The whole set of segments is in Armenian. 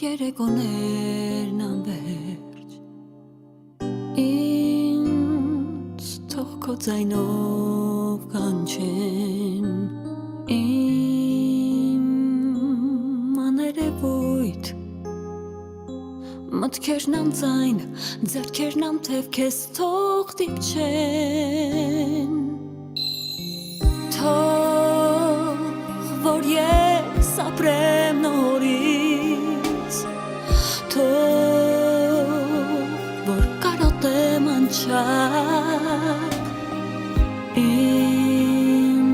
երեկոներն անվերջ ինձ թող քո ձայնով կանչեն իմ աներևույթ մտքերն անձայն ձեռքերն անթև քեզ թող դիպչեն թող որ ես ապրեմ նորից որ կարոտեմ անչափ իմ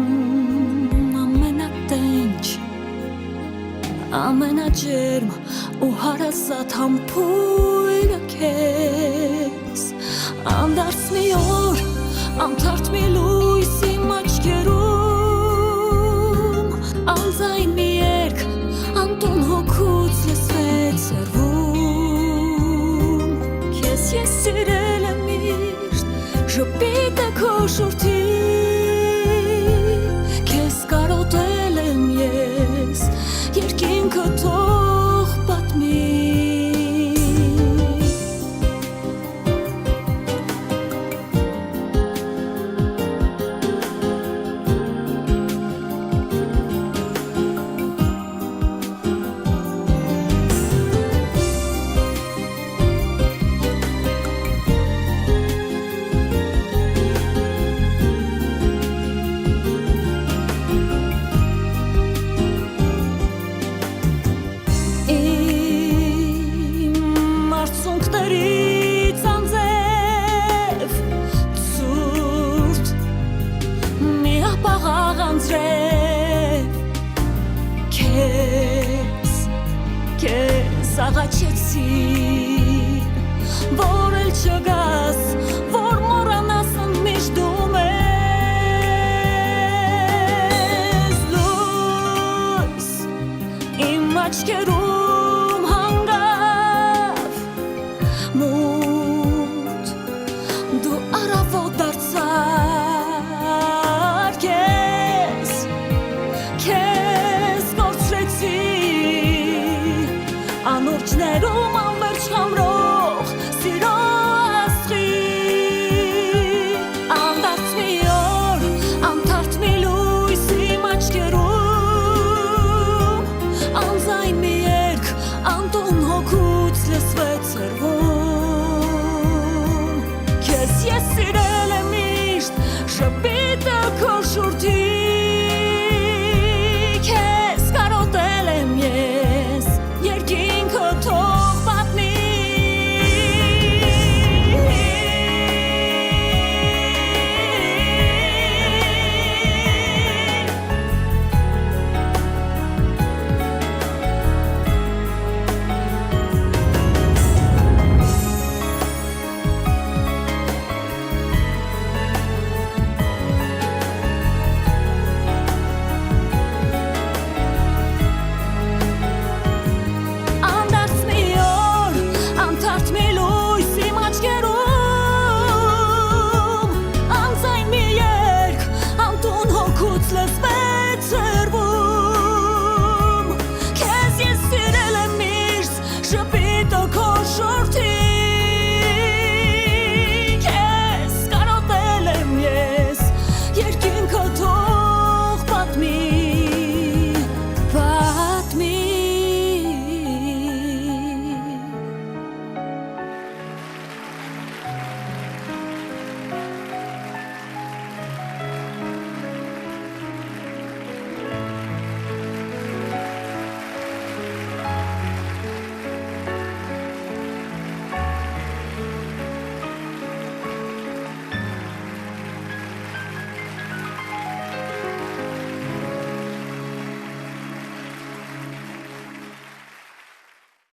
ամենատենչ ամենաջերմ ու հարազատ համբույրը քեզ անդարձ մի օր անթարթ մի լույս իմ աչքերում անձայն մի երգ անտուն հոգուց լսվեց սերվում Ես սիրել եմ միշտ ժպիտը քո շուրթի Քեզ կարոտել եմ ես երկինքը թող պատմի Քեզ աղաչեցի որ էլ չգաս որ մոռանաս միշտ դու մեզ լույս իմ աչքերում հանգավ մութ դու առավոտ դարձար քեզ կորցրեցի Անուրջներում անվերջ խամրով